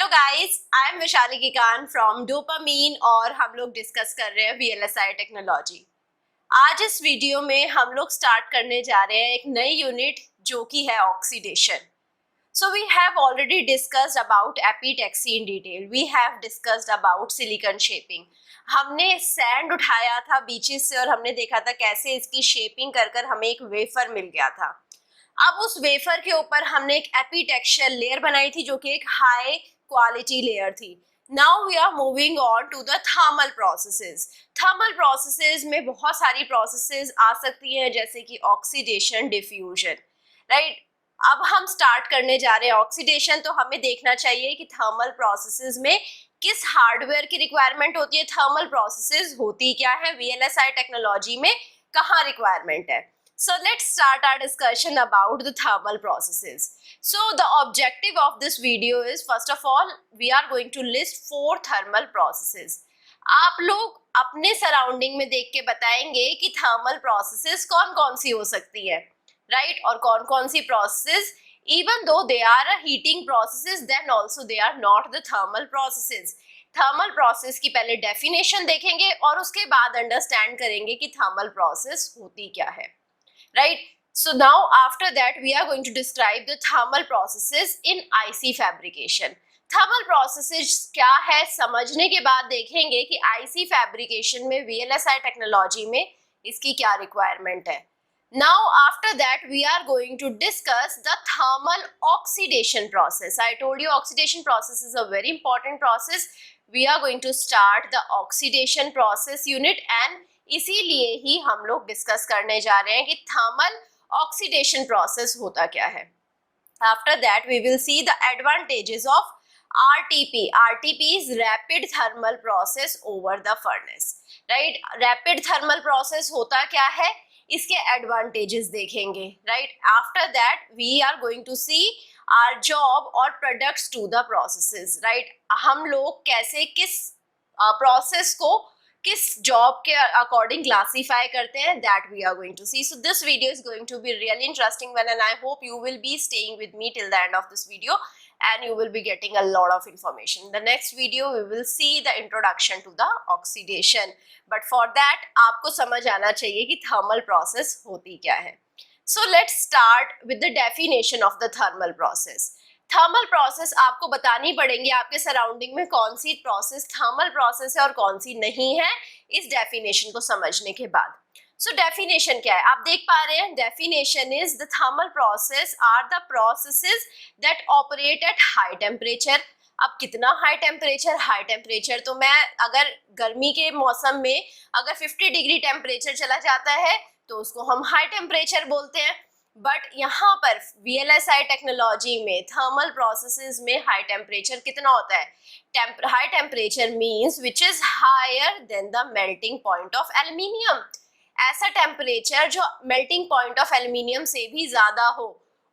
Guys, I am Vaishali Kikan from Dopamine और हम लोग डिस्कस कर रहे हैं VLSI टेक्नोलॉजी। आज इस वीडियो में हम लोग स्टार्ट करने जा रहे हैं एक नई यूनिट जो कि है oxidation. So we have already discussed about epitaxy in detail. We have discussed about silicon shaping. हमने सैंड उठाया था बीचेस से और हमने देखा था कैसे इसकी शेपिंग कर कर हमें एक वेफर मिल गया था। अब उस वेफर के ऊपर हमने एक एपीटेक्सचर लेयर बनाई थी जो कि एक हाई क्वालिटी लेयर थी। Now we are moving on to the thermal processes. Thermal processes में बहुत सारी प्रोसेसेस आ सकती हैं जैसे कि ऑक्सीडेशन, डिफ्यूजन, राइट। अब हम स्टार्ट करने जा रहे हैं ऑक्सीडेशन, तो हमें देखना चाहिए कि थर्मल प्रोसेसेस में किस हार्डवेयर की रिक्वायरमेंट होती है, थर्मल प्रोसेसेस होती क्या है, VLSI टेक्नोलॉजी में कहाँ रिक्वायरमेंट है। So let's start our discussion about the thermal processes. So the objective of this video is, first of all, we are going to list 4 thermal processes. आप लोग अपने surrounding में देख के बताएंगे कि थर्मल प्रोसेसेस कौन कौन सी हो सकती है, राइट, और कौन कौन सी processes even though they are a heating processes then also they are not the thermal processes. Thermal process की पहले डेफिनेशन देखेंगे और उसके बाद अंडरस्टैंड करेंगे कि थर्मल प्रोसेस होती क्या है, right? So now after that we are going to describe the thermal processes in IC fabrication. Thermal processes क्या है समझने के बाद देखेंगे कि IC fabrication में VLSI टेक्नोलॉजी में इसकी क्या रिक्वायरमेंट है। Now after that we are going to discuss the thermal oxidation process. I told you oxidation process is a very important process. We are going to start the oxidation process unit and इसीलिए ही हम लोग discuss करने जा रहे हैं कि thermal oxidation process होता क्या है। After that we will see the advantages of RTP. RTP is rapid thermal process over the furnace, right. Rapid thermal process होता क्या है, इसके एडवांटेजेस देखेंगे, right. After that we are going to see our job और products to the processes, right. हम लोग कैसे किस प्रोसेस को किस जॉब के अकॉर्डिंग क्लासीफाई करते हैं, that we are going to see. So this video is going to be really interesting one and I hope you will be staying with me till the end of this video and you will be getting a lot of information. In the next video we will see the introduction to the oxidation, but for that आपको समझ आना चाहिए कि thermal process होती क्या है। So let's start with the definition of the thermal process. Thermal process आपको बतानी पड़ेंगी आपके सराउंडिंग में कौन सी प्रोसेस थर्मल प्रोसेस है और कौन सी नहीं है, इस डेफिनेशन को समझने के बाद। सो डेफिनेशन क्या है आप देख पा रहे हैं। Definition is the thermal process are the processes that operate at high temperature. अब कितना हाई टेम्परेचर, हाई टेम्परेचर तो मैं अगर गर्मी के मौसम में अगर 50 डिग्री टेम्परेचर चला जाता है तो उसको हम हाई टेम्परेचर बोलते हैं, बट यहाँ पर VLSI टेक्नोलॉजी में थर्मल प्रोसेसेस में हाई टेम्परेचर कितना होता है, high temperature means which is higher than the melting point of aluminium. ऐसा टेम्परेचर जो मेल्टिंग पॉइंट ऑफ एल्यूमिनियम से भी ज्यादा हो,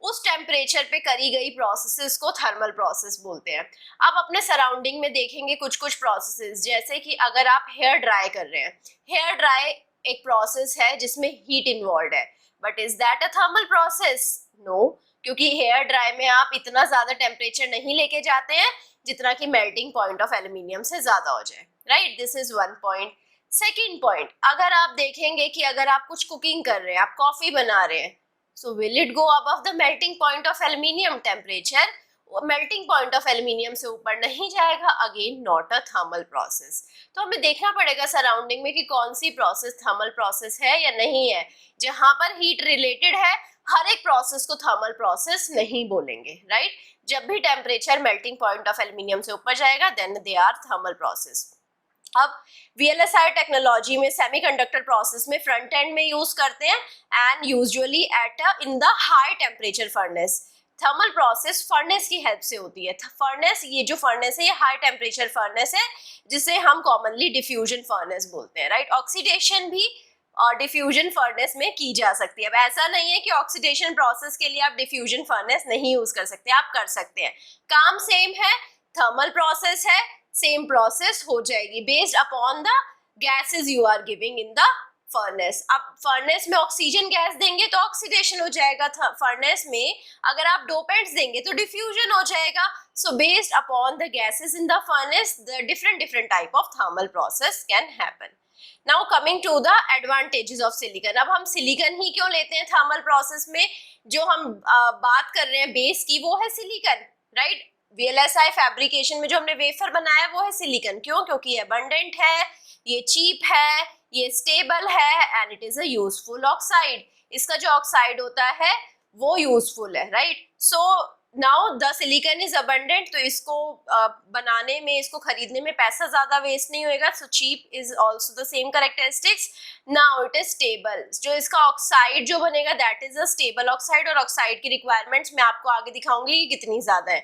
उस टेम्परेचर पे करी गई प्रोसेसेस को थर्मल प्रोसेस बोलते हैं। अब अपने सराउंडिंग में देखेंगे कुछ कुछ प्रोसेसेस, जैसे कि अगर आप हेयर ड्राई कर रहे हैं, हेयर ड्राई एक प्रोसेस है जिसमें हीट इन्वॉल्व है, but is that a thermal process? No, क्योंकि हेयर ड्राई में आप इतना ज्यादा टेम्परेचर नहीं लेके जाते हैं जितना कि मेल्टिंग पॉइंट ऑफ एल्यूमिनियम से ज्यादा हो जाए, right. This is one point. Second point, अगर आप देखेंगे कि अगर आप कुछ कुकिंग कर रहे हैं, आप कॉफी बना रहे हैं, so will it go above the melting point of aluminium temperature? Melting point of aluminium से ऊपर नहीं जाएगा, again not a thermal process. तो हमें देखना पड़ेगा सराउंडिंग में कि कौन सी प्रोसेस थर्मल प्रोसेस है या नहीं है। जहां पर हीट रिलेटेड है हर एक प्रोसेस को थर्मल प्रोसेस नहीं बोलेंगे, राइट। जब भी temperature melting point of aluminium से ऊपर जाएगा then they are thermal process. अब VLSI टेक्नोलॉजी में सेमीकंडक्टर प्रोसेस में फ्रंट एंड में यूज करते हैं and usually at in the high temperature furnace. Thermal process furnace की हेल्प से होती है। फर्नेस, ये जो फर्नेस है ये हाई टेम्परेचर फर्नेस है जिसे हम कॉमनली डिफ्यूजन फर्नेस बोलते हैं, राइट। ऑक्सीडेशन भी डिफ्यूजन फर्नेस में की जा सकती है। अब ऐसा नहीं है कि ऑक्सीडेशन प्रोसेस के लिए आप डिफ्यूजन फर्नेस नहीं यूज कर सकते, आप कर सकते हैं, काम सेम है, थर्मल प्रोसेस है, सेम प्रोसेस हो जाएगी based upon the gases you are giving in the furnace, अब फर्नेस में ऑक्सीजन गैस देंगे तो ऑक्सीडेशन हो जाएगा, फर्नेस में अगर आप डोपेंट्स देंगे तो डिफ्यूजन हो जाएगा. So based upon the gases in the furnace the different type of thermal process can happen. Now coming to the advantages of silicon. अब हम सिलिकॉन ही क्यों लेते हैं थर्मल प्रोसेस में? जो हम बात कर रहे हैं बेस की वो है सिलिकॉन, राइट. VLSI फैब्रिकेशन में जो हमने वेफर बनाया वो है सिलिकॉन. क्यों? क्योंकि ये अबंडेंट है, ये चीप है, ये स्टेबल है and it is a useful oxide. इसका जो ऑक्साइड होता है वो यूजफुल है, right. So now the silicon is abundant, तो इसको बनाने में, इसको खरीदने में पैसा ज्यादा वेस्ट नहीं होएगा. So cheap is also the same characteristics. Now it is stable, जो इसका ऑक्साइड जो बनेगा that is a stable oxide, और ऑक्साइड की रिक्वायरमेंट्स मैं आपको आगे दिखाऊंगी कि कितनी ज्यादा है,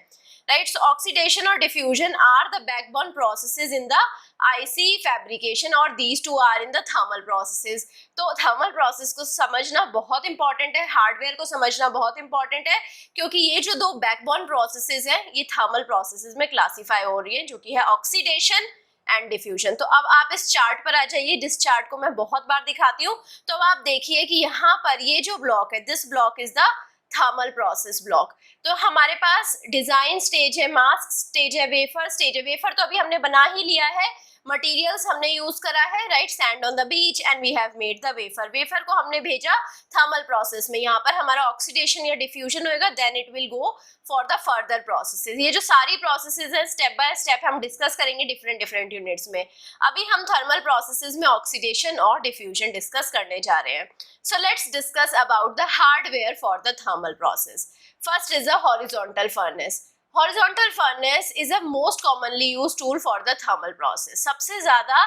राइट. सो ऑक्सीडेशन और diffusion are the backbone processes in the IC fabrication और these two are in the thermal processes. तो थर्मल प्रोसेस को समझना बहुत इंपॉर्टेंट है, हार्डवेयर को समझना बहुत इंपॉर्टेंट है, क्योंकि ये जो दो बैकबोन प्रोसेसेस हैं ये थर्मल प्रोसेसेस में क्लासिफाई हो रही है, जो कि है ऑक्सीडेशन एंड डिफ्यूजन. तो अब आप इस चार्ट पर आ जाइए, जिस चार्ट को मैं बहुत बार दिखाती हूँ. तो अब आप देखिए कि यहाँ पर ये जो ब्लॉक है, this block is the thermal process block. तो हमारे पास डिजाइन स्टेज है, मास्क स्टेज है, वेफर स्टेज है. वेफर तो अभी हमने बना ही लिया है, मटेरियल्स हमने यूज करा है, right, sand on the beach and we have made the wafer. Wafer को हमने भेजा थर्मल प्रोसेस में, यहाँ पर हमारा ऑक्सीडेशन या डिफ्यूजन होएगा, then it will go for the further processes. ये जो सारी प्रोसेसेस है स्टेप बाय स्टेप हम डिस्कस करेंगे डिफरेंट यूनिट्स में. अभी हम थर्मल प्रोसेसेस में ऑक्सीडेशन और डिफ्यूजन डिस्कस करने जा रहे हैं. So let's discuss about the hardware for the thermal process. First is the horizontal furnace. Horizontal furnace is a most commonly used tool for the thermal process. सबसे ज्यादा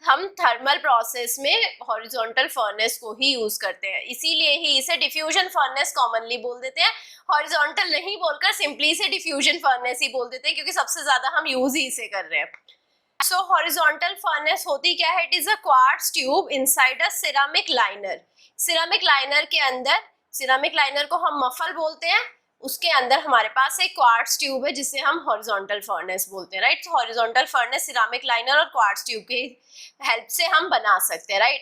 हम thermal process में horizontal furnace को ही use करते हैं, इसीलिए ही इसे diffusion furnace commonly बोल देते हैं. हॉरिजॉन्टल नहीं बोलकर सिंपली से डिफ्यूजन फर्नेस ही बोल देते हैं, क्योंकि सबसे ज्यादा हम यूज ही इसे कर रहे हैं. सो हॉरिजॉन्टल फर्नेस होती क्या है? It is a quartz tube inside a ceramic liner. Ceramic liner के अंदर, सिरामिक लाइनर को हम मफल बोलते हैं, उसके अंदर हमारे पास एक क्वार्ट्ज ट्यूब है जिसे हम हॉरिजॉन्टल फर्नेस बोलते हैं, right. Horizontal furnace ceramic liner और क्वार्ट्ज ट्यूब के हेल्प से हम बना सकते हैं, right.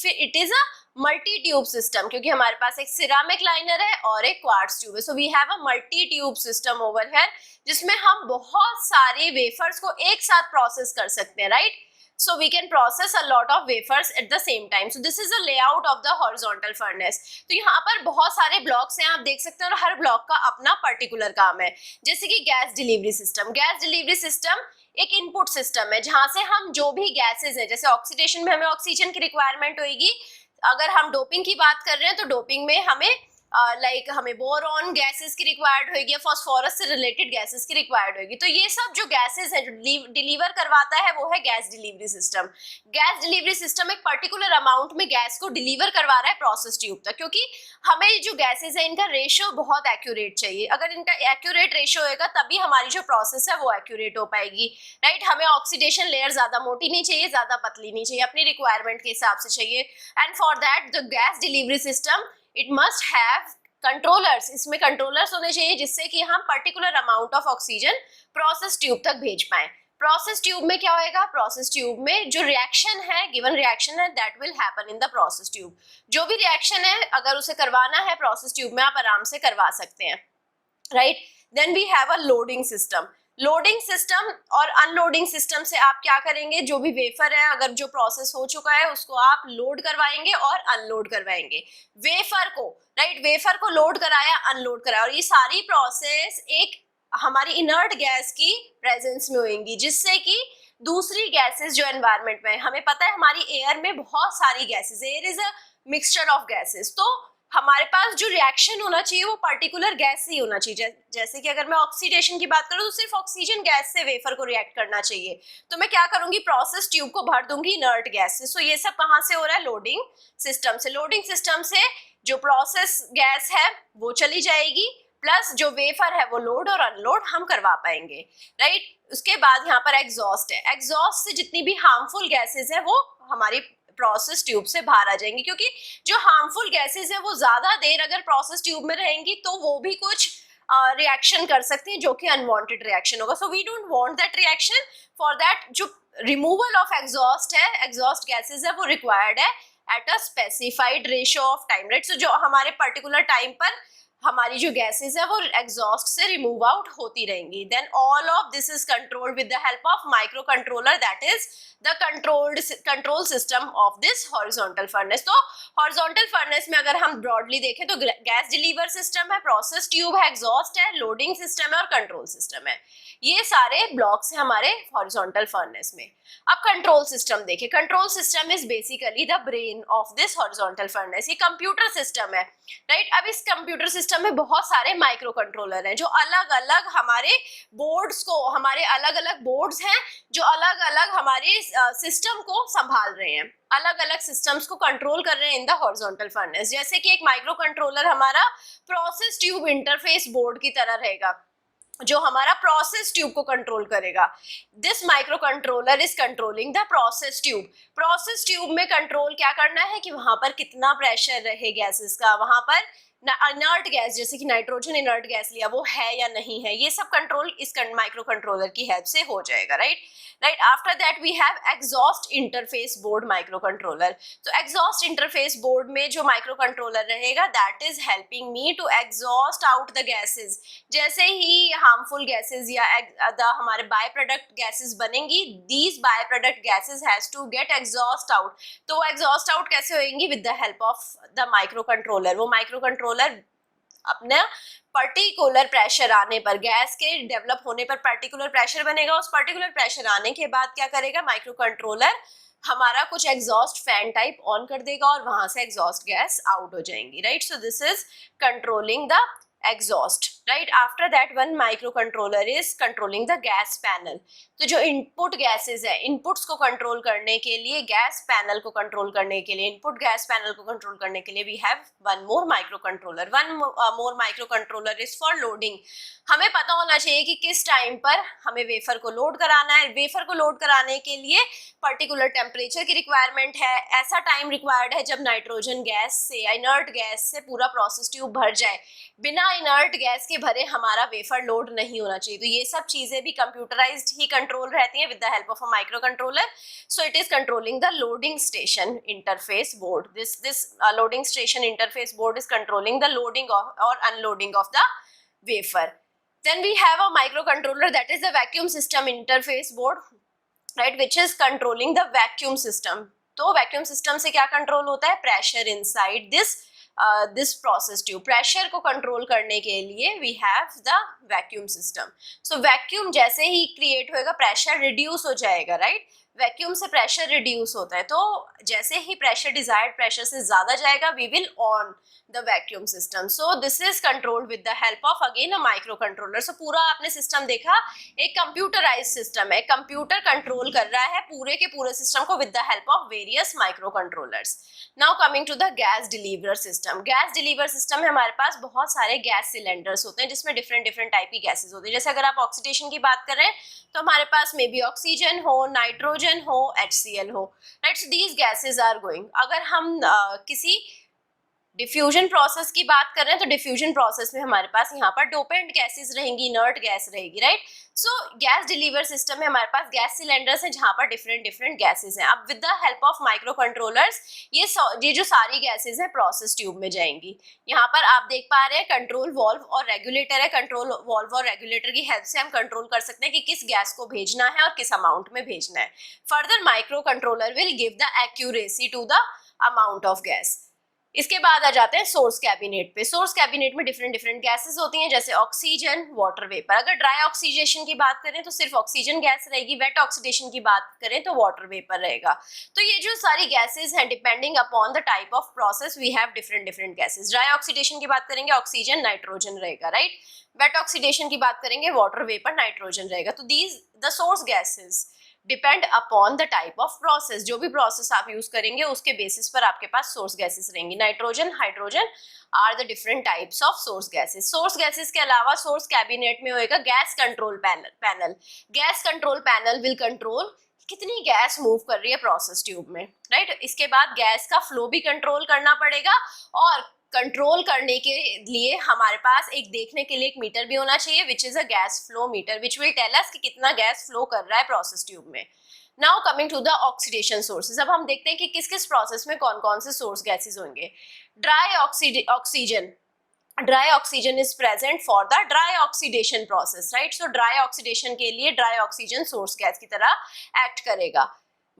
It is a multi tube system, क्योंकि हमारे पास एक सिरामिक लाइनर है और एक क्वार्ट्ज ट्यूब है. So we have a multi tube system over here, जिसमें हम बहुत सारे वेफर्स को एक साथ प्रोसेस कर सकते हैं, right. So we can process a lot of wafers at the same time. So this is a layout of the horizontal furnace. तो यहाँ पर बहुत सारे ब्लॉक्स हैं, आप देख सकते हैं, और हर ब्लॉक का अपना पर्टिकुलर काम है. जैसे कि gas delivery system. Gas delivery system एक इनपुट सिस्टम है, जहाँ से हम जो भी गैसेज है, जैसे ऑक्सीडेशन में हमें ऑक्सीजन की रिक्वायरमेंट होगी. अगर हम डोपिंग की बात कर रहे हैं तो डोपिंग में हमें हमें बोरॉन गैसेस की रिक्वायर्ड होगी, फॉस्फोरस से रिलेटेड गैसेस की रिक्वायर्ड होगी. तो ये सब जो गैसेस है जो डिलीवर करवाता है वो है gas delivery system. Gas delivery system एक पर्टिकुलर अमाउंट में गैस को डिलीवर करवा रहा है प्रोसेस ट्यूब तक, क्योंकि हमें जो गैसेस है इनका रेशियो बहुत एक्यूरेट चाहिए. अगर इनका एक्यूरेट रेशियो होगा तभी हमारी जो प्रोसेस है वो एक्यूरेट हो पाएगी, राइट. हमें ऑक्सीडेशन लेयर ज्यादा मोटी नहीं चाहिए, ज्यादा पतली नहीं चाहिए, अपनी रिक्वायरमेंट के हिसाब से चाहिए. And for that the gas delivery system it must have controllers. इसमें कंट्रोलर्स होने चाहिए जिससे कि हम particular amount of oxygen process tube तक भेज पाएं. प्रोसेस ट्यूब में क्या होएगा? प्रोसेस ट्यूब में जो रिएक्शन है, गिवन रिएक्शन है, that will happen in the process tube. जो भी रिएक्शन है अगर उसे करवाना है प्रोसेस ट्यूब में आप आराम से करवा सकते हैं, right. Then we have a loading system. Loading system और अनलोडिंग सिस्टम से आप क्या करेंगे? जो भी वेफर है, अगर जो प्रोसेस हो चुका है उसको आप लोड करवाएंगे और अनलोड करवाएंगे वेफर को, राइट. वेफर को लोड कराया, अनलोड कराया, और ये सारी प्रोसेस एक हमारी इनर्ट गैस की प्रेजेंस में होंगी, जिससे कि दूसरी गैसेस जो एनवायरनमेंट में, हमें पता है हमारी एयर में बहुत सारी gases, air is a mixture of gases. तो हमारे पास जो रिएक्शन होना चाहिए वो पर्टिकुलर गैस से ही होना चाहिए. जैसे कि अगर मैं ऑक्सीडेशन की बात करूं तो सिर्फ ऑक्सीजन गैस से वेफर को रिएक्ट करना चाहिए. तो मैं क्या करूंगी? प्रोसेस ट्यूब को भर दूंगी इनर्ट गैस से. सो ये सब कहां से हो रहा है? लोडिंग सिस्टम से. लोडिंग सिस्टम से जो प्रोसेस गैस है वो चली जाएगी, प्लस जो वेफर है वो लोड और अनलोड हम करवा पाएंगे, राइट. उसके बाद यहाँ पर एग्जॉस्ट है. एग्जॉस्ट से जितनी भी हार्मफुल गैसेज है वो हमारी प्रोसेस ट्यूब से बाहर आ जाएंगी, क्योंकि जो हार्मफुल गैसेस है वो ज्यादा देर अगर प्रोसेस ट्यूब में रहेंगी तो वो भी कुछ रिएक्शन कर सकती है जो कि अनवांटेड रिएक्शन होगा. So we don't want that reaction. For that जो रिमूवल ऑफ एग्जॉस्ट है, एग्जॉस्ट गैसेस है, वो रिक्वायर्ड है. At a specified ratio of time, right. So जो हमारे पर्टिकुलर टाइम पर हमारी जो गैसेस है वो एग्जॉस्ट से रिमूव आउट होती रहेंगी। Then all of this is controlled with the help of micro controller, that is the control system of this horizontal furnace. तो हॉरिजॉन्टल फर्नेस में अगर हम ब्रॉडली देखें तो गैस डिलीवर सिस्टम है, प्रोसेस ट्यूब है, एग्जॉस्ट है, लोडिंग सिस्टम है और कंट्रोल सिस्टम है। ये सारे ब्लॉक्स हैं हमारे हॉरिजॉन्टल फर्नेस में। अब कंट्रोल सिस्टम देखिए, control system is basically the brain of this horizontal furnace. ये कंप्यूटर सिस्टम है, राइट। अब इस कंप्यूटर सिस्टम में बहुत सारे माइक्रो कंट्रोलर हैं जो अलग अलग हमारे बोर्ड्स को, हमारे अलग अलग बोर्ड्स हैं जो अलग अलग हमारे सिस्टम को संभाल रहे हैं, अलग अलग सिस्टम्स को कंट्रोल कर रहे हैं इन द हॉरिजॉन्टल फर्नेस। जैसे कि एक माइक्रो कंट्रोलर हमारा प्रोसेस ट्यूब इंटरफेस बोर्ड की तरह रहेगा जो हमारा प्रोसेस ट्यूब को कंट्रोल करेगा। This micro controller is controlling the process tube. Process tube में कंट्रोल क्या करना है कि वहां पर कितना प्रेशर रहे गैसेस का, वहां पर इनर्ट गैस जैसे कि नाइट्रोजन इनर्ट गैस लिया वो है या नहीं है, ये सब कंट्रोल इस माइक्रो कंट्रोलर की हेल्प से हो जाएगा, right. After that we have exhaust interface board micro controller. तो एग्जॉस्ट इंटरफेस बोर्ड में जो माइक्रो कंट्रोलर रहेगा that is helping me to exhaust out the gases. जैसे ही हार्मफुल गैसेस या हमारे बाय प्रोडक्ट गैसेस बनेंगी, these by product gases has to get exhaust out. तो वो एग्जॉस्ट आउट कैसे होंगी? With the help of the micro controller. वो माइक्रो कंट्रोलर अपना पर्टिकुलर प्रेशर आने पर, गैस के डेवलप होने पर पर्टिकुलर प्रेशर बनेगा, उस पर्टिकुलर प्रेशर आने के बाद क्या करेगा माइक्रो कंट्रोलर, हमारा कुछ एग्जॉस्ट फैन टाइप ऑन कर देगा और वहां से एग्जॉस्ट गैस आउट हो जाएंगी, right. So this is controlling the exhaust, right. After that one micro controller is controlling the gas panel. तो जो इनपुट गैसेस है, इनपुट्स को कंट्रोल करने के लिए, गैस पैनल को कंट्रोल करने के लिए, इनपुट गैस पैनल को कंट्रोल करने के लिए we have one more micro controller. One more micro controller is for loading. हमें पता होना चाहिए कि किस टाइम पर हमें वेफर को लोड कराना है। वेफर को लोड कराने के लिए पर्टिकुलर टेम्परेचर की रिक्वायरमेंट है, ऐसा टाइम रिक्वायर्ड है जब नाइट्रोजन गैस से, इनर्ट गैस से पूरा प्रोसेस ट्यूब भर जाए। बिना इनर्ट गैस के भरे हमारा वेफर लोड नहीं होना चाहिए। तो ये सब चीजें भी कंप्यूटराइज्ड ही कंट्रोल रहती हैं with the help of a micro controller. So it is controlling the loading station interface board. This loading station interface board is controlling the loading और unloading of the wafer. Then we have a microcontroller that is the vacuum system interface board, right, which is controlling the vacuum system. तो vacuum system से क्या control होता है? Pressure inside this process tube. Pressure को control करने के लिए we have the vacuum system. So vacuum जैसे ही क्रिएट होएगा प्रेशर रिड्यूस हो जाएगा, राइट। वैक्यूम से प्रेशर रिड्यूस होता है, तो जैसे ही प्रेशर डिजायर्ड प्रेशर से ज्यादा जाएगा we will on the vacuum system. So this is controlled with the help of again a micro controller. So पूरा आपने सिस्टम देखा, एक कंप्यूटराइज सिस्टम है, कंप्यूटर कंट्रोल कर रहा है पूरे के पूरे सिस्टम को with the help of various micro controllers. Now coming to the gas deliver system. Gas deliver system में हमारे पास बहुत सारे गैस सिलेंडर्स होते हैं जिसमें डिफरेंट डिफरेंट टाइप की गैसेज होती है। जैसे अगर आप ऑक्सीडेशन की बात कर रहे हैं तो हमारे पास मे बी ऑक्सीजन हो, नाइट्रोजन हो, HCl हो, right. So these gases are going. अगर हम किसी डिफ्यूजन प्रोसेस की बात कर रहे हैं तो डिफ्यूजन प्रोसेस में हमारे पास यहाँ पर डोपेंट गैसेस रहेंगी, इनर्ट गैस रहेगी, राइट। सो गैस डिलीवर सिस्टम में हमारे पास गैस सिलेंडर्स हैं जहाँ पर डिफरेंट डिफरेंट गैसेस हैं। अब with the help of micro controllers ये जो सारी गैसेस हैं प्रोसेस ट्यूब में जाएंगी। यहाँ पर आप देख पा रहे हैं कंट्रोल वॉल्व और रेगुलेटर है। कंट्रोल वॉल्व और रेगुलेटर की हेल्प से हम कंट्रोल कर सकते हैं कि किस गैस को भेजना है और किस अमाउंट में भेजना है। Further micro controller will give the accuracy to the amount of gas. इसके बाद आ जाते हैं सोर्स कैबिनेट पे। सोर्स कैबिनेट में डिफरेंट डिफरेंट गैसेस होती हैं जैसे ऑक्सीजन, वाटर वेपर। अगर ड्राई ऑक्सीडेशन की बात करें तो सिर्फ ऑक्सीजन गैस रहेगी, वेट ऑक्सीडेशन की बात करें तो वाटर वेपर रहेगा। तो ये जो सारी गैसेस हैं depending upon the type of process we have different different gases. Dry oxidation की बात करेंगे ऑक्सीजन, नाइट्रोजन रहेगा, राइट। वेट ऑक्सीडेशन की बात करेंगे वाटर वेपर, नाइट्रोजन रहेगा। तो these the source gases depend upon the type of process. जो भी प्रोसेस आप यूज करेंगे उसके बेसिस पर आपके पास सोर्स गैसेस रहेंगी। Nitrogen, hydrogen are the different types of source gases. Source gases के अलावा सोर्स कैबिनेट में होएगा gas control panel. Gas control panel will control कितनी गैस मूव कर रही है प्रोसेस ट्यूब में, राइट। इसके बाद गैस का फ्लो भी कंट्रोल करना पड़ेगा और कंट्रोल करने के लिए हमारे पास एक देखने के लिए एक मीटर भी होना चाहिए which is a gas flow meter which will tell us कि कितना गैस फ्लो कर रहा है प्रोसेस ट्यूब में। Now coming to the oxidation sources, अब हम देखते हैं कि किस किस प्रोसेस में कौन कौन से सोर्स गैसेज होंगे. Dry oxygen, dry oxygen is present for the dry oxidation process, right. So dry oxidation के लिए ड्राई ऑक्सीजन सोर्स गैस की तरह एक्ट करेगा.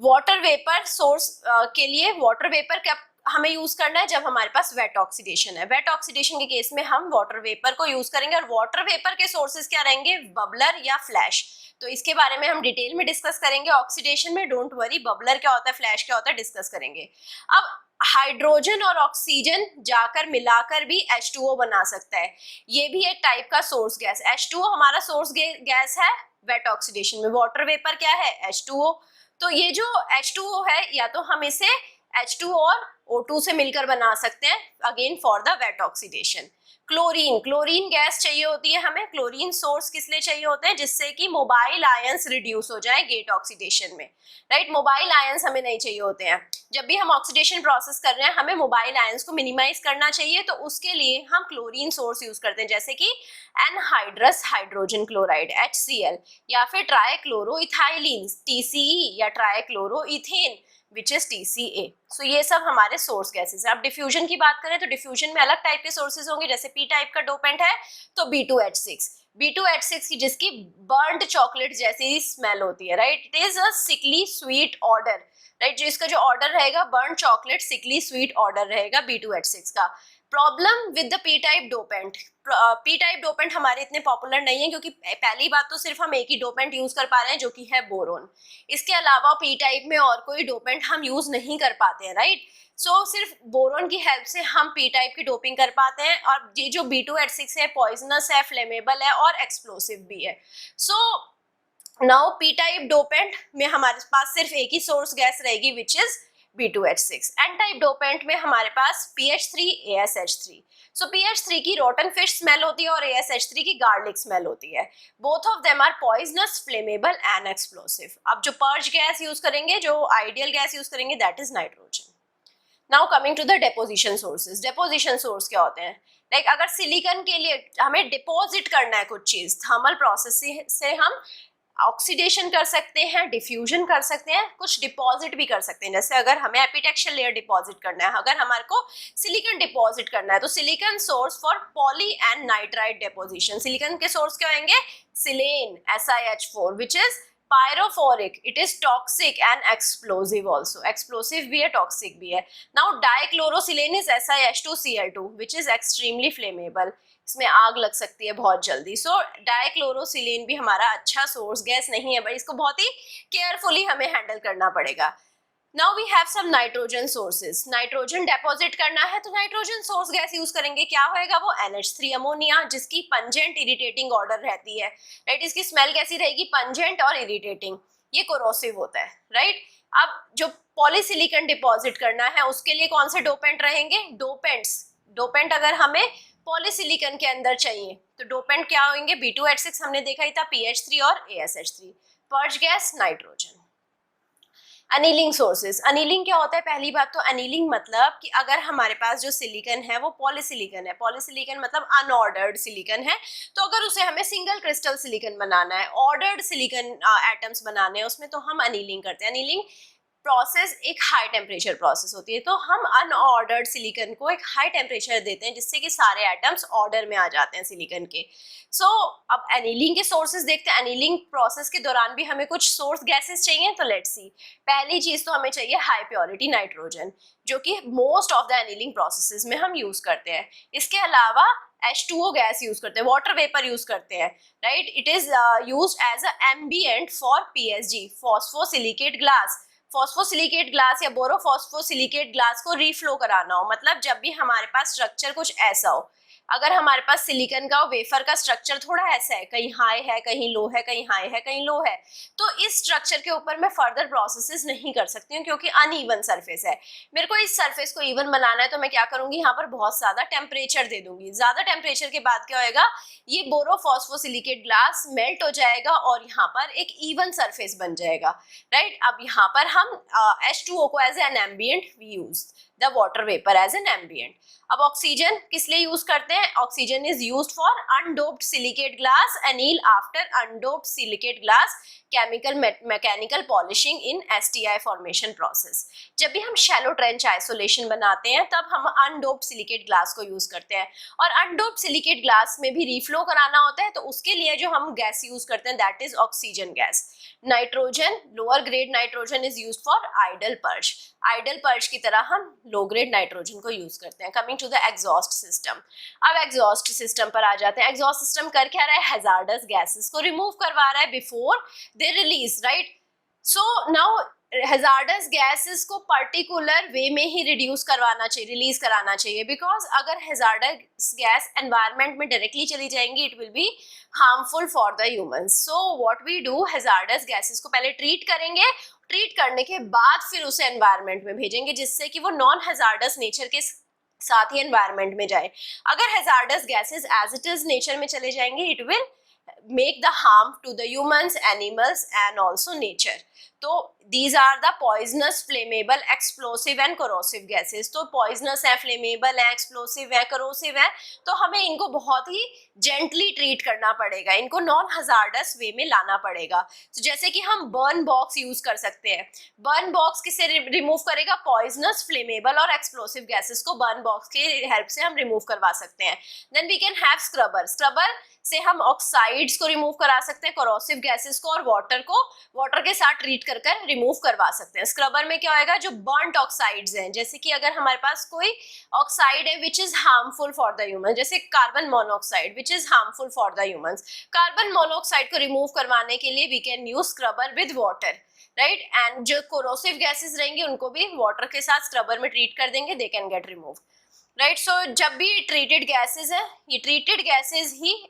वाटर वेपर सोर्स के लिए वाटर वेपर कब हमें यूज करना है, जब हमारे पास वेट ऑक्सीडेशन है. वेट ऑक्सीडेशन के केस में हम वाटर वेपर को यूज करेंगे, और वाटर वेपर के सोर्सेज क्या रहेंगे, बबलर या फ्लैश. तो इसके बारे में हम डिटेल में डिस्कस करेंगे ऑक्सीडेशन में. डोंट वरी, बबलर क्या होता है, फ्लैश क्या होता है, डिस्कस करेंगे. अब हाइड्रोजन और ऑक्सीजन जाकर मिलाकर भी H2O बना सकता है. ये भी एक टाइप का सोर्स गैस. H2O हमारा सोर्स गैस है वेट ऑक्सीडेशन में. वाटर वेपर क्या है, H2O. तो ये जो H2O है, या तो हम इसे H2 और O2 से मिलकर बना सकते हैं, again for the wet oxidation. Chlorine, chlorine gas चाहिए होती है हमें. क्लोरीन सोर्स किस लिए चाहिए होते हैं, जिससे कि मोबाइल आयंस रिड्यूस हो जाए गेट ऑक्सीडेशन में, राइट. मोबाइल आयंस हमें नहीं चाहिए होते हैं. जब भी हम ऑक्सीडेशन प्रोसेस कर रहे हैं, हमें मोबाइल आयंस को मिनिमाइज करना चाहिए, तो उसके लिए हम क्लोरीन सोर्स यूज करते हैं, जैसे कि एनहाइड्रस हाइड्रोजन क्लोराइड HCl, या फिर ट्राइक्लोरोइथाइलिन TCE, या ट्राइक्लोरोइथेन विच इज TCA. सो ये सब हमारे सोर्स गैसेस है. अब डिफ्यूजन की बात करें तो डिफ्यूजन में अलग टाइप के सोर्सेज होंगे. जैसे P टाइप का डोपेंट है तो B2H6 की जिसकी बर्न्ड चॉकलेट जैसी स्मेल होती है, right. It is a sickly sweet odour, right. जो इसका जो ऑर्डर रहेगा burnt chocolate sickly sweet odour रहेगा B2H6 का. Problem with the P type dopant, P type dopant हमारे इतने पॉपुलर नहीं है, क्योंकि पहली बात तो सिर्फ हम एक ही डोपेंट यूज कर पा रहे हैं, जो कि है बोरोन. इसके अलावा P टाइप में और कोई डोपेंट हम यूज नहीं कर पाते हैं, राइट. सो सिर्फ बोरोन की हेल्प से हम P टाइप की डोपिंग कर पाते हैं. और ये जो B2H6 है, पॉइजनस है, फ्लेमेबल है और एक्सप्लोसिव भी है. So now P type dopant में हमारे पास सिर्फ एक ही सोर्स गैस रहेगी, which is B2H6. N type dopant में हमारे पास PH3 ASH3. सो PH3 की रोटन फिश स्मेल होती है और ASH3 की गार्लिक स्मेल होती है. Both of them are poisonous, flammable and explosive. अब जो पर्ज गैस यूज करेंगे, जो आइडियल गैस यूज करेंगे, that is nitrogen. Now coming to the deposition sources. Deposition source क्या होते हैं, लाइक अगर सिलिकॉन के लिए हमें डिपॉजिट करना है कुछ चीज, थर्मल प्रोसेस से हम ऑक्सीडेशन कर सकते हैं, डिफ्यूजन कर सकते हैं, कुछ डिपॉजिट भी कर सकते हैं. जैसे अगर हमें एपिटेक्शियल लेयर डिपॉजिट करना है, अगर हमारे को सिलिकॉन डिपॉजिट करना है, तो silicon source for poly and nitride deposition. Silicon के सोर्स क्या होंगे, सिलेन SiH4 which is pyrophoric. It is toxic and explosive also. Explosive भी है, toxic भी है. Now dichlorosilane is SiH2Cl2 which is extremely flammable. इसमें आग लग सकती है बहुत जल्दी. सो डाइक्लोरोसिलेन भी हमारा अच्छा सोर्स गैस नहीं है, बट इसको बहुत ही केयरफुली हमें हैंडल करना पड़ेगा. Now we have some nitrogen sources. Nitrogen deposit करना है तो नाइट्रोजन सोर्स गैस यूज करेंगे. क्या होएगा वो, NH3 अमोनिया, जिसकी पंजेंट इरिटेटिंग ऑर्डर रहती है, राइट. इसकी स्मेल कैसी रहेगी, पंजेंट और इरिटेटिंग. ये कोरोसिव होता है, राइट. अब जो पॉलीसिलिकॉन डिपॉजिट करना है, उसके लिए कौन से डोपेंट रहेंगे, डोपेंट अगर हमें पॉलीसिलिकॉन के अंदर चाहिए तो डोपेंट क्या होंगे, B2H6 हमने देखा ही था, PH3 और ASH3. Purge gas nitrogen. Annealing sources. Annealing क्या होता है, पहली बात तो अनिलिंग मतलब कि अगर हमारे पास जो सिलिकॉन है वो पॉलीसिलिकॉन है, पॉलीसिलिकॉन मतलब अनऑर्डर्ड सिलिकॉन है, तो अगर उसे हमें सिंगल क्रिस्टल सिलिकॉन बनाना है, ऑर्डर्ड सिलिकॉन एटम्स बनाने हैं उसमें, तो हम अनिलिंग करते हैं. अनिलिंग प्रोसेस एक हाई टेम्परेचर प्रोसेस होती है, तो हम अनऑर्डर्ड सिलिकॉन को एक हाई टेम्परेचर देते हैं, जिससे कि सारे एटम्स ऑर्डर में आ जाते हैं सिलिकॉन के. सो अब एनीलिंग के सोर्सेज देखते हैं. एनीलिंग प्रोसेस के दौरान भी हमें कुछ सोर्स गैसेस चाहिए, तो लेट्स सी. पहली चीज तो हमें चाहिए हाई प्योरिटी नाइट्रोजन, जो कि most of the annealing processes में हम यूज करते हैं. इसके अलावा H2O गैस यूज करते हैं, वाटर वेपर यूज करते हैं, right. It is used as a ambient for PSG, phosphosilicate glass. Phosphosilicate glass या बोरोफॉस्फोसिलिकेट ग्लास को रीफ्लो कराना हो, मतलब जब भी हमारे पास स्ट्रक्चर कुछ ऐसा हो, अगर हमारे पास सिलिकॉन का वेफर का स्ट्रक्चर थोड़ा ऐसा है, कहीं हाई है, कहीं लो है, कहीं हाई है, कहीं लो है, तो इस स्ट्रक्चर के ऊपर मैं फर्दर प्रोसेसेस नहीं कर सकती हूँ, क्योंकि अनइवन सरफेस है. मेरे को इस सरफेस को इवन बनाना है, तो मैं क्या करूंगी, यहाँ पर बहुत ज्यादा टेम्परेचर दे दूंगी. ज्यादा टेम्परेचर के बाद क्या होगा, ये बोरोफॉस्फोसिलिकेट ग्लास मेल्ट हो जाएगा और यहाँ पर एक इवन सरफेस बन जाएगा, राइट. अब यहाँ पर हम H2O को as an ambient we use the water vapour as an ambient. अब ऑक्सीजन किस लिए यूज करते हैं, oxygen is used for undoped silicate glass. Anneal after undoped silicate glass chemical mechanical polishing in STI formation process. जब भी हम shallow trench isolation बनाते हैं तब हम अनडोप्ड सिलिकेट ग्लास को यूज करते हैं, और अनडोप्ड सिलिकेट ग्लास में भी रीफ्लो कराना होता है, तो उसके लिए जो हम गैस यूज करते हैं that is oxygen gas. Nitrogen, lower grade nitrogen is used for ideal purge. Ideal purge की तरह हम लो ग्रेड नाइट्रोजन को यूज करते हैं। Coming to the exhaust system. अब एग्जॉस्ट सिस्टम पर आ जाते हैं। एग्जॉस्ट सिस्टम कर क्या रहा है, हैजार्डस गैसेस को रिमूव करवा रहा है before they release, right. So now hazards gases को पर्टिकुलर वे में ही रिड्यूस करवाना चाहिए, रिलीज कराना चाहिए, बिकॉज अगर हैजार्डस गैस एनवायरनमेंट में डायरेक्टली चली जाएंगी it will be harmful for the humans. So what we do, hazardous gases को पहले ट्रीट करेंगे, ट्रीट करने के बाद फिर उसे एनवायरनमेंट में भेजेंगे जिससे कि वो नॉन हैजार्डस नेचर के साथ ही एनवायरनमेंट में जाए। अगर hazardous gases as it is nature में चले जाएंगे it will make the harm to the humans, animals and also nature. तो these are the poisonous, flammable, explosive and corrosive gases. तो poisonous है, flammable है, explosive है, corrosive है, तो हमें इनको बहुत ही gently treat करना पड़ेगा, इनको non hazardous way में लाना पड़ेगा। तो जैसे कि हम burn box use कर सकते हैं। burn box किसे remove करेगा, poisonous, flammable और explosive gases को burn box के help से हम remove करवा सकते हैं। Then we can have scrubber. scrubber से हम ऑक्साइड्स को रिमूव करा सकते हैं, कोरोसिव गैसेस को, और वाटर को वाटर के साथ ट्रीट कर कर रिमूव करवा सकते हैं। स्क्रबर में क्या होएगा, जो बर्न्ट ऑक्साइड्स हैं, जैसे कि अगर हमारे पास कोई ऑक्साइड है which is harmful for the human, जैसे carbon monoxide which is harmful for the humans, carbon monoxide को रिमूव करवाने के लिए we can use scrubber with water, right. And जो कोरोसिव गैसेस रहेंगे उनको भी वाटर के साथ स्क्रबर में ट्रीट कर देंगे, they can get remove, right. So जब भी ट्रीटेड गैसेस है, ये ट्रीटेड गैसेस ही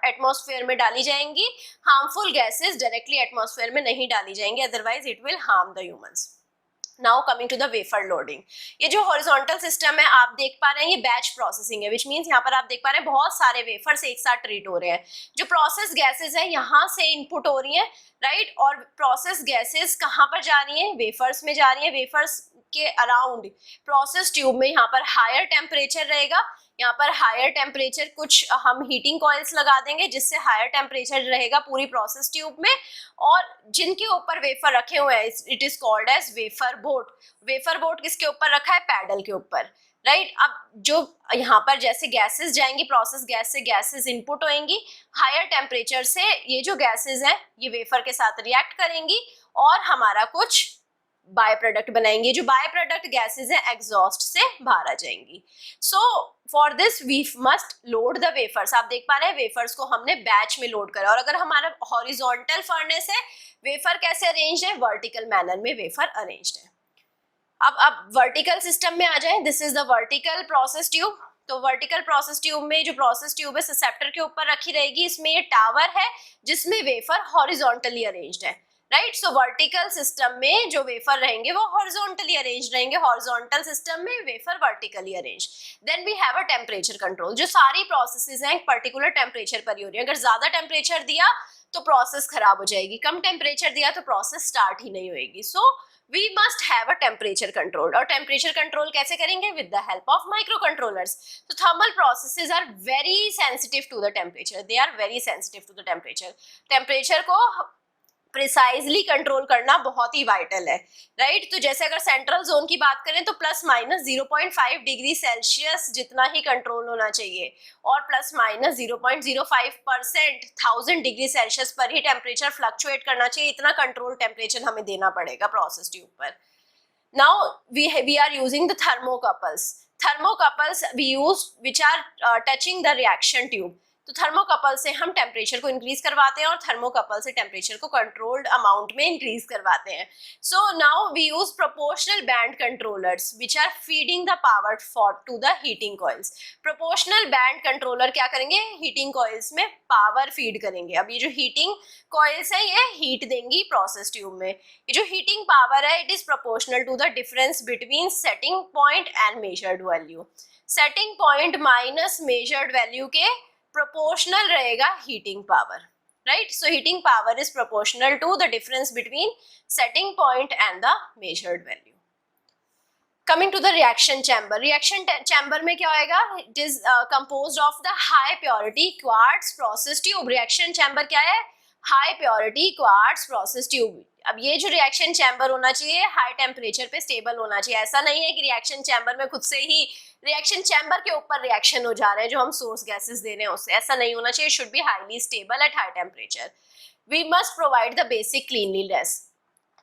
एटमॉस्फेयर में डाली जाएंगी, हार्मफुल गैसेस डायरेक्टली एटमॉस्फेयर में नहीं डाली जाएंगी, otherwise it will harm the humans. Now coming to the wafer loading. ये जो हॉरिजॉन्टल सिस्टम है आप देख पा रहे हैं, ये बैच प्रोसेसिंग है, विच मीन्स यहाँ पर आप देख पा रहे हैं बहुत सारे वेफर्स एक साथ ट्रीट हो रहे हैं। जो प्रोसेस गैसेस है यहाँ से इनपुट हो रही है, राइट, और प्रोसेस गैसेस कहाँ पर जा रही है, वेफर्स में जा रही है। वेफर्स के अराउंड प्रोसेस ट्यूब में यहाँ पर हायर टेम्परेचर रहेगा, यहाँ पर हायर टेम्परेचर, कुछ हम हीटिंग कॉइल्स लगा देंगे जिससे हायर टेम्परेचर रहेगा पूरी प्रोसेस ट्यूब में, और जिनके ऊपर वेफर रखे हुए हैं it is called as wafer boat. Wafer boat किसके ऊपर रखा है, पैडल के ऊपर, राइट। अब जो यहाँ पर जैसे गैसेस जाएंगी, प्रोसेस गैस से गैसेस इनपुट होएंगी, हायर टेम्परेचर से ये जो गैसेस हैं ये वेफर के साथ रिएक्ट करेंगी और हमारा कुछ बाय प्रोडक्ट बनाएंगे। जो बाय प्रोडक्ट गैसेस हैं एग्जॉस्ट से बाहर आ जाएंगी। So for this we must load the wafers. आप देख पा रहे हैं वेफर्स को हमने बैच में लोड करा, और अगर हमारा हॉरिजॉन्टल फर्नेस है, वेफर कैसे अरेंज्ड है, वर्टिकल मैनर में वेफर अरेंज्ड है। अब वर्टिकल सिस्टम में आ जाए, this is the vertical process tube. तो वर्टिकल प्रोसेस ट्यूब में जो प्रोसेस ट्यूब है ससेप्टर के ऊपर रखी रहेगी, इसमें ये टावर है जिसमें वेफर हॉरिजॉन्टली अरेंज्ड है, राइट। सो वर्टिकल सिस्टम में जो वेफर रहेंगे वो हॉरिजॉन्टली अरेंज्ड रहेंगे, हॉरिजॉन्टल सिस्टम में wafer vertically arranged. Then we have a temperature control. जो सारी प्रोसेसेस हैं एक पर्टिकुलर टेम्परेचर पर ही हो रही है, अगर ज्यादा टेम्परेचर दिया तो प्रोसेस खराब हो जाएगी, कम टेम्परेचर दिया तो प्रोसेस स्टार्ट ही नहीं होएगी। So we must have a temperature control. और टेम्परेचर कंट्रोल कैसे करेंगे, with the help of micro controllers. तो thermal processes are very sensitive to the temperature, they are very sensitive to the temperature. Temperature को precisely control करना बहुत ही vital है, right. तो जैसे अगर सेंट्रल जोन की बात करें तो प्लस माइनस 0.5 डिग्री सेल्सियस जितना ही कंट्रोल होना चाहिए, और प्लस माइनस 0.05% 1000 डिग्री सेल्सियस पर ही टेम्परेचर फ्लक्चुएट करना चाहिए, इतना कंट्रोल टेम्परेचर हमें देना पड़ेगा प्रोसेस ट्यूब पर। Now we are using the thermocouples. Thermocouples we use which are touching the reaction tube. तो थर्मोकपल से हम टेम्परेचर को इंक्रीज करवाते हैं और थर्मोकपल से टेम्परेचर को कंट्रोल्ड अमाउंट में इंक्रीज करवाते हैं। So now we use proportional band controllers which are feeding the power for to the heating coils. Proportional band controller क्या करेंगे, हीटिंग कॉइल्स में पावर फीड करेंगे। अब ये जो हीटिंग कॉइल्स है ये हीट देंगी प्रोसेस ट्यूब में। ये जो हीटिंग पावर है it is proportional to the difference between setting point and measured value. Setting point minus measured value के proportional रहेगा heating power, right? So heating power is proportional to the difference between setting point and the measured value. Coming to the reaction chamber. Reaction chamber में क्या होएगा, it is composed of the high purity quartz process tube. Reaction chamber क्या है, high purity quartz process tube. अब ये जो reaction chamber होना चाहिए हाई टेम्परेचर पे स्टेबल होना चाहिए। ऐसा नहीं है कि रिएक्शन चैम्बर में खुद से ही रिएक्शन चैम्बर के ऊपर रिएक्शन हो जा रहे हैं जो हम सोर्स गैसेस दे रहे हैं उससे, ऐसा नहीं होना चाहिए। Should be highly stable at high temperature. We must provide the basic cleanliness.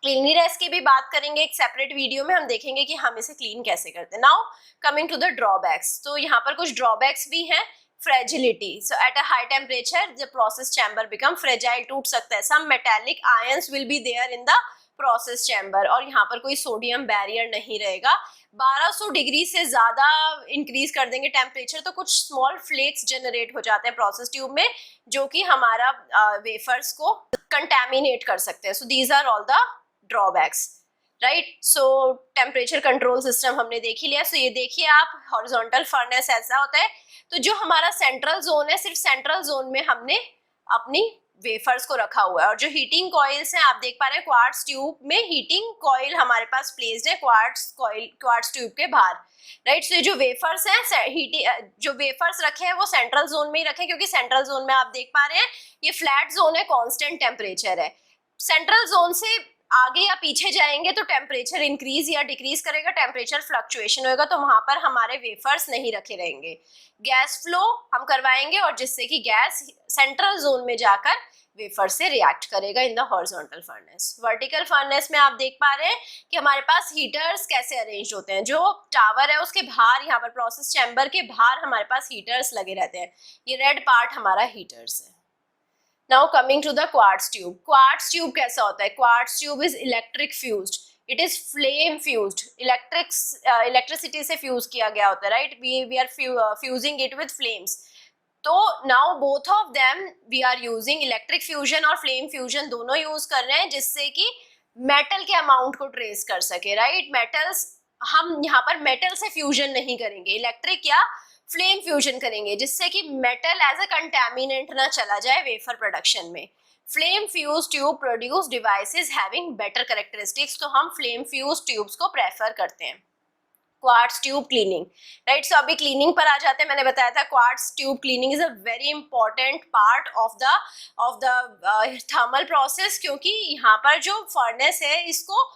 Cleanliness की भी बात करेंगे एक सेपरेट वीडियो में, हम देखेंगे कि हम इसे क्लीन कैसे करते हैं। Now coming to the drawbacks, तो यहाँ पर कुछ ड्रॉबैक्स भी हैं। Fragility, so at a high temperature the process chamber become fragile, टूट सकता है। Some metallic ions will be there in the process chamber, और यहाँ पर कोई सोडियम बैरियर नहीं रहेगा। 1200 डिग्री से ज्यादा इंक्रीज कर देंगे टेम्परेचर तो कुछ स्मॉल फ्लेक्स जनरेट हो जाते हैं प्रोसेस ट्यूब में, जो कि हमारा वेफर्स को कंटेमिनेट कर सकते हैं। So these are all the drawbacks, right. So temperature control system हमने देख ही लिया। सो ये देखिए आप, हॉरिजॉन्टल फर्नेस ऐसा होता है, तो जो हमारा सेंट्रल जोन है, सिर्फ सेंट्रल जोन में हमने अपनी वेफर्स को रखा हुआ है, और जो हीटिंग कॉइल्स हैं आप देख पा रहे हैं क्वार्ट्ज ट्यूब में हीटिंग कॉइल हमारे पास प्लेस्ड है क्वार्ट्ज ट्यूब के बाहर, राइट। सो जो वेफर्स हैं, जो वेफर्स रखे हैं वो सेंट्रल जोन में ही रखे, क्योंकि सेंट्रल जोन में आप देख पा रहे हैं ये फ्लैट जोन है, कांस्टेंट टेम्परेचर है। सेंट्रल जोन से आगे या पीछे जाएंगे तो टेम्परेचर इंक्रीज या डिक्रीज करेगा, टेम्परेचर फ्लक्चुएशन होगा, तो वहां पर हमारे वेफर्स नहीं रखे रहेंगे। गैस फ्लो हम करवाएंगे, और जिससे कि गैस सेंट्रल जोन में जाकर वेफर से रिएक्ट करेगा इन the horizontal furnace. Vertical furnace में आप देख पा रहे हैं कि हमारे पास हीटर्स कैसे अरेंज होते हैं। जो टावर है उसके बाहर, यहाँ पर प्रोसेस चैम्बर के बाहर हमारे पास हीटर्स लगे रहते हैं। ये रेड पार्ट हमारा हीटर्स है। Now coming to the quartz tube. Quartz tube कैसा होता है? Quartz tube is electric fused. It is flame fused. Electricity से fuse किया गया होता है, right? We are fusing it with flames. तो now both of them we are using electric fusion और flame fusion दोनों use कर रहे हैं, जिससे कि मेटल के अमाउंट को ट्रेस कर सके, राइट। मेटल्स हम यहाँ पर मेटल से फ्यूजन नहीं करेंगे, इलेक्ट्रिक या फ्लेम फ्यूजन करेंगे, जिससे कि मेटल एज अ कंटेमिनेंट ना चला जाए वेफर प्रोडक्शन में। Flame fuse tube produce devices having better characteristics, तो हम फ्लेम फ्यूज ट्यूब्स को प्रेफर करते हैं। Quartz tube cleaning, right. So अभी क्लीनिंग पर आ जाते हैं। मैंने बताया था quartz tube cleaning is a very important part of the thermal process, क्योंकि यहाँ पर जो फर्नेस है इसको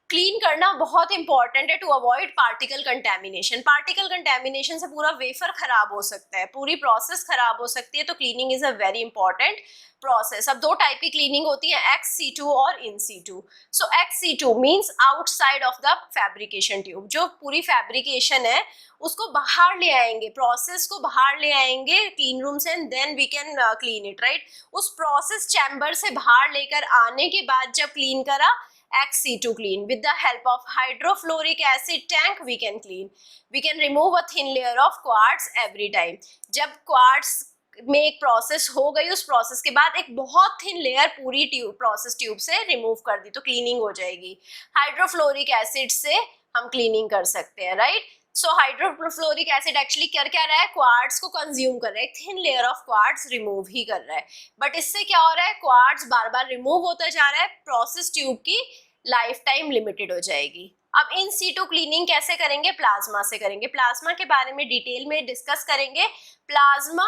क्लीन करना बहुत इंपॉर्टेंट है to avoid particle contamination. Particle contamination से पूरा वेफर खराब हो सकता है, पूरी प्रोसेस खराब हो सकती है, तो cleaning is a very important process. अब दो टाइप की क्लीनिंग होती है, एक्स सीटू और in situ. So ex situ means outside of the fabrication tube, जो पूरी फैब्रिकेशन है उसको बाहर ले आएंगे, प्रोसेस को बाहर ले आएंगे क्लीन रूम से, and then we can clean it, right. उस प्रोसेस चैम्बर से बाहर लेकर आने के बाद जब क्लीन करा, XC2 clean. With the help of hydrofluoric acid tank we can clean. We can remove a thin layer of quartz every time. जब quartz में एक प्रोसेस हो गई, उस प्रोसेस के बाद एक बहुत थिन लेयर पूरी प्रोसेस ट्यूब से रिमूव कर दी तो क्लीनिंग हो जाएगी। हाइड्रोफ्लोरिक एसिड से हम क्लीनिंग कर सकते हैं, राइट। सो हाइड्रोफ्लोरिक एसिड एक्चुअली कर क्या रहा है, क्वार्ट्ज को कंज्यूम कर रहा है, thin layer of quartz remove ही कर रहा है, बट इससे क्या हो रहा है, क्वार्ट्ज बार बार रिमूव होता जा रहा है, प्रोसेस ट्यूब की लाइफ टाइम लिमिटेड हो जाएगी। अब इन सीटू क्लीनिंग कैसे करेंगे, प्लाज्मा से करेंगे। प्लाज्मा के बारे में डिटेल में डिस्कस करेंगे। प्लाज्मा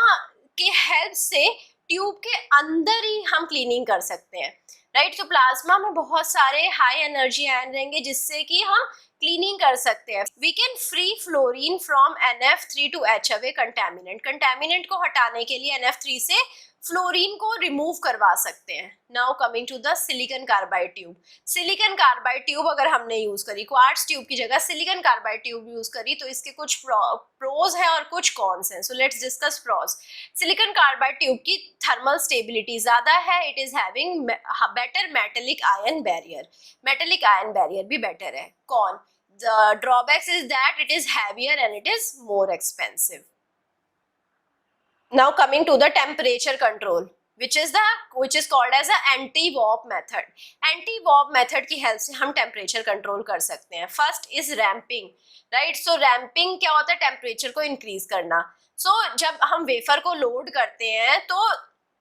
की हेल्प से ट्यूब के अंदर ही हम क्लीनिंग कर सकते हैं, राइट। तो प्लाज्मा में बहुत सारे हाई एनर्जी आयन रहेंगे जिससे कि हम क्लीनिंग कर सकते हैं। We can free fluorine from NF3 to etch away contaminant को हटाने के लिए NF3 से फ्लोरीन को रिमूव करवा सकते हैं। Now coming to the silicon carbide tube. Silicon carbide tube अगर हमने यूज करी, क्वार्ट्ज ट्यूब की जगह सिलिकॉन कार्बाइड ट्यूब यूज करी, तो इसके कुछ प्रोज हैं और कुछ कॉन्स हैं। So let's discuss pros. Silicon carbide tube की थर्मल स्टेबिलिटी ज्यादा है, it is having better metallic ion barrier, metallic ion barrier भी बेटर है। कौन? The drawbacks is that it is heavier and it is more expensive. Now coming to the temperature control, which is called as a anti-warp method. Anti-warp method की help से हम temperature control कर सकते हैं। First is ramping, right. So ramping क्या होता है, temperature को इंक्रीज करना। सो जब हम वेफर को लोड करते हैं तो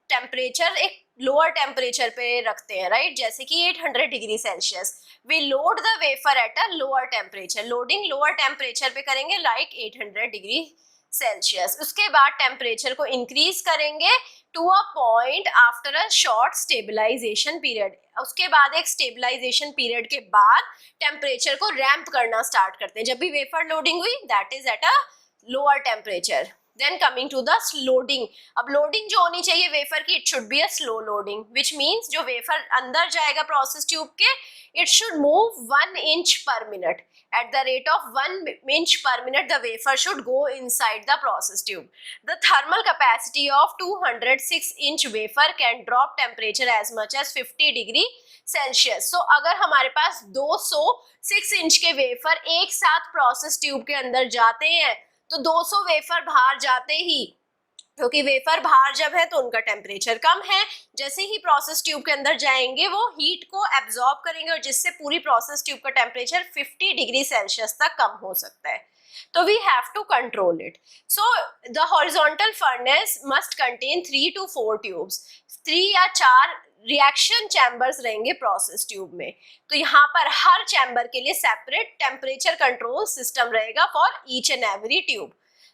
टेम्परेचर एक लोअर टेम्परेचर पे रखते हैं, राइट, जैसे कि 800 degree Celsius. We load the wafer at a lower temperature, loading lower temperature पे करेंगे लाइक 800 डिग्री सेल्सियस। उसके बाद टेम्परेचर को इंक्रीज करेंगे to a point after a short stabilization period. उसके बाद एक स्टेबलाइजेशन पीरियड के बाद टेम्परेचर को रैंप करना स्टार्ट करते हैं। जब भी वेफर लोडिंग हुई that is at a lower temperature. Then coming to the loading, अब लोडिंग जो होनी चाहिए वेफर की, it should be a slow loading, which means जो वेफर अंदर जाएगा प्रोसेस ट्यूब के, it should move 1 inch per minute. At the rate of 1 inch per minute, the wafer should go inside the process tube. The thermal capacity of 206-inch wafer can drop temperature as much as 50 degree Celsius. So अगर हमारे पास 206 inch के wafer एक साथ process tube के अंदर जाते हैं तो 200 वेफर बाहर जाते ही, क्योंकि वेफर बाहर जब है तो उनका टेम्परेचर कम है, जैसे ही प्रोसेस ट्यूब के अंदर जाएंगे वो हीट को एब्जॉर्ब करेंगे और जिससे पूरी प्रोसेस ट्यूब का टेम्परेचर 50 डिग्री सेल्सियस तक कम हो सकता है। तो we have to control it. So the horizontal furnace must contain 3 to 4 tubes, 3 या 4 रिएक्शन चैम्बर्स रहेंगे प्रोसेस ट्यूब में। तो यहाँ पर हर चैम्बर के लिए सेपरेट टेम्परेचर कंट्रोल सिस्टम रहेगा for each and every tube,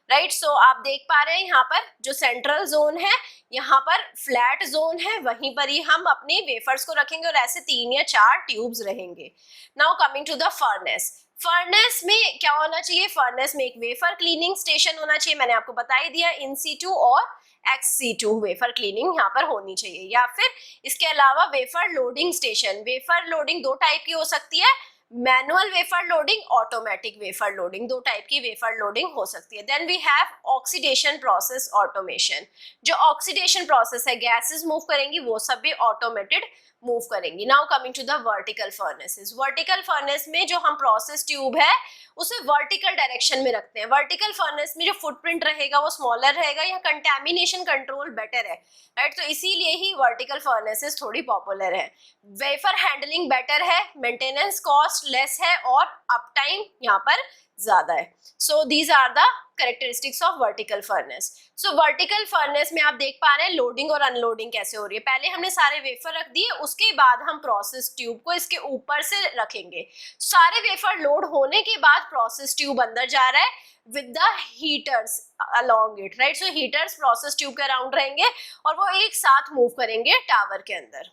right. So आप देख पा रहे हैं यहाँ पर जो सेंट्रल जोन है, यहाँ पर फ्लैट जोन है, वहीं पर ही हम अपने वेफर्स को रखेंगे और ऐसे 3 या 4 ट्यूब्स रहेंगे। Now coming to the furnace. Furnace में क्या होना चाहिए? फर्नेस में एक वेफर क्लीनिंग स्टेशन होना चाहिए, मैंने आपको बता ही दिया, इन सीटू और एक्स-सीटू वेफर क्लीनिंग यहाँ पर होनी चाहिए। या फिर इसके अलावा wafer loading station, wafer loading 2 type की हो सकती है, manual wafer loading, automatic wafer loading, 2 type की वेफर लोडिंग हो सकती है। Then we have oxidation process automation, जो ऑक्सीडेशन प्रोसेस है, गैसेस मूव करेंगी, वो सब भी ऑटोमेटेड मूव करेंगी। Now coming to the vertical furnaces. Vertical furnace में जो हम प्रोसेस ट्यूब है उसे वर्टिकल डायरेक्शन में रखते हैं। वर्टिकल फर्नेस में जो फुटप्रिंट रहेगा वो स्मॉलर रहेगा, या कंटेमिनेशन कंट्रोल बेटर है, राइट। तो इसीलिए ही वर्टिकल फर्नेसेस थोड़ी पॉपुलर है। वेफर हैंडलिंग बेटर है, मेंटेनेंस कॉस्ट लेस है और अप टाइम यहाँ पर ज्यादा है। So these are the characteristics of vertical furnace. So vertical furnace में आप देख पा रहे हैं लोडिंग और अनलोडिंग कैसे हो रही है। पहले हमने सारे वेफर रख दिए, उसके बाद हम प्रोसेस ट्यूब को इसके ऊपर से रखेंगे। सारे वेफर लोड होने के बाद प्रोसेस ट्यूब अंदर जा रहा है with the heaters along it, right? So heaters process tube के अराउंड रहेंगे और वो एक साथ मूव करेंगे टावर के अंदर।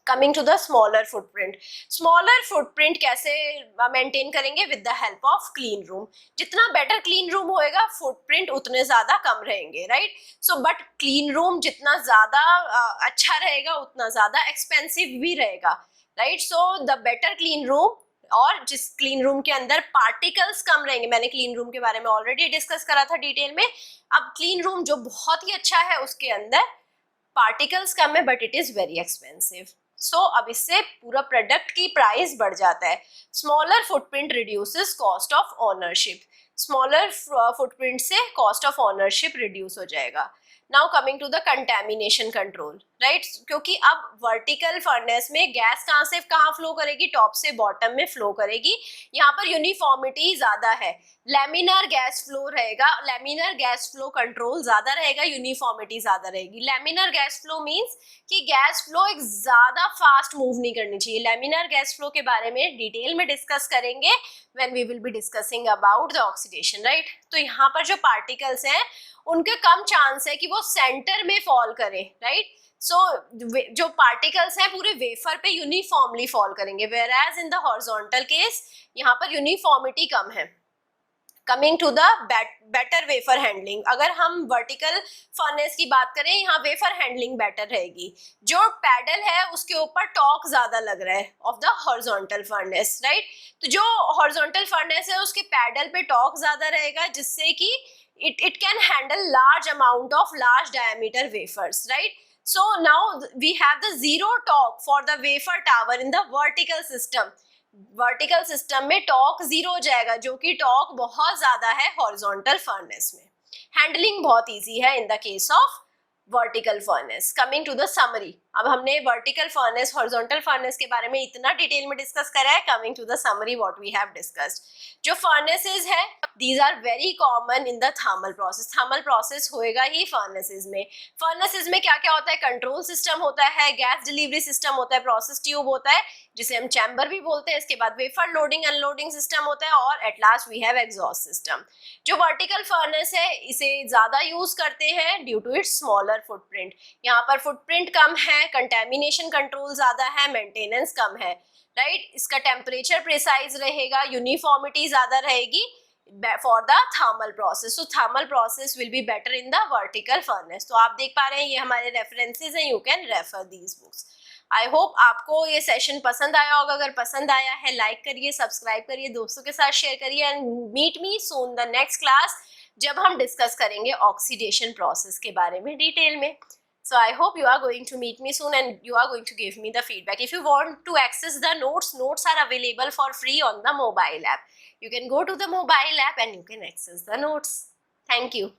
Coming to the smaller footprint. Smaller footprint कैसे मेंटेन करेंगे? With the help of clean room. जितना बेटर क्लीन रूम होएगा फुटप्रिंट उतने ज्यादा कम रहेंगे, right. So but clean room जितना ज्यादा अच्छा रहेगा उतना ज्यादा एक्सपेंसिव भी रहेगा, right. So the better clean room, और जिस क्लीन रूम के अंदर पार्टिकल्स कम रहेंगे, मैंने क्लीन रूम के बारे में ऑलरेडी डिस्कस करा था डिटेल में। अब क्लीन रूम जो बहुत ही अच्छा है उसके अंदर पार्टिकल्स कम है but it is very expensive. So अब इससे पूरा प्रोडक्ट की प्राइस बढ़ जाता है। Smaller footprint reduces cost of ownership. Smaller footprint से कॉस्ट ऑफ ओनरशिप रिड्यूस हो जाएगा। Now coming to the contamination control, right. क्योंकि अब वर्टिकल फर्नेस में गैस कहाँ से कहाँ फ्लो करेगी? टॉप से बॉटम में फ्लो करेगी। यहाँ पर यूनिफॉर्मिटी ज्यादा है, लैमिनर गैस फ्लो रहेगा, लैमिनर गैस फ्लो कंट्रोल ज्यादा रहेगा, यूनिफॉर्मिटी ज्यादा रहेगी। लैमिनर गैस फ्लो मींस कि गैस फ्लो एक ज्यादा फास्ट मूव नहीं करनी चाहिए। लैमिनर गैस फ्लो के बारे में डिटेल में डिस्कस करेंगे when we will be discussing about the oxidation, right. तो यहाँ पर जो पार्टिकल्स हैं उनके कम चांस है कि वो सेंटर में फॉल करें, राइट। सो जो पार्टिकल्स हैं पूरे वेफर पे यूनिफॉर्मली फॉल करेंगे, whereas in the horizontal case यहाँ पर यूनिफॉर्मिटी कम है। Coming to the better wafer handling. अगर हम वर्टिकल फर्नेस की बात करें, यहाँ वेफर हैंडलिंग बेटर रहेगी। जो पैडल है उसके ऊपर टॉर्क ज्यादा लग रहा है of the horizontal furnace, right. तो जो हॉरिजॉन्टल फर्नेस है उसके पैडल पे टॉर्क ज्यादा रहेगा, जिससे कि it can handle large amount of large diameter wafers, right? So now we have the zero torque for the wafer tower in the vertical system. Vertical system में torque zero हो जाएगा, जो कि टॉर्क बहुत ज्यादा है हॉरिजॉन्टल फर्नेस में। Handling बहुत इजी है in the case of vertical furnace. Coming to the summary. अब हमने वर्टिकल फर्नेस, हॉरिजॉन्टल फर्नेस के बारे में इतना डिटेल में डिस्कस करा है. Coming to the summary what we have discussed. जो फर्नेसेस है these are very common in the thermal process. Thermal process होएगा ही फर्नेसेस में. फर्नेसेस में क्या क्या होता है? कंट्रोल सिस्टम होता है, गैस डिलीवरी सिस्टम होता है, प्रोसेस ट्यूब होता है जिसे हम चैम्बर भी बोलते हैं. इसके बाद वेफर लोडिंग अनलोडिंग सिस्टम होता है और at last we have exhaust system. जो वर्टिकल फर्नेस है इसे ज्यादा यूज करते हैं due to its smaller footprint. यहाँ पर फुटप्रिंट कम है, कंटेमिनेशन कंट्रोल ज्यादा है, मेंटेनेंस कम है, राइट. इसका टेम्परेचर प्रिसाइज रहेगा, यूनिफॉर्मिटी ज्यादा रहेगी for the thermal process. So thermal process will be better in the vertical furnace. तो आप देख पा रहे हैं ये हमारे रेफरेंसेस हैं, you can refer these books. I hope आपको ये सेशन पसंद आया होगा. अगर पसंद आया है लाइक करिए, सब्सक्राइब करिए, दोस्तों के साथ शेयर करिए and meet me soon the next class जब हम डिस्कस करेंगे ऑक्सीडेशन प्रोसेस के बारे में डिटेल में. So I hope you are going to meet me soon and you are going to give me the feedback. If you want to access the notes are available for free on the mobile app. You can go to the mobile app and you can access the notes. Thank you.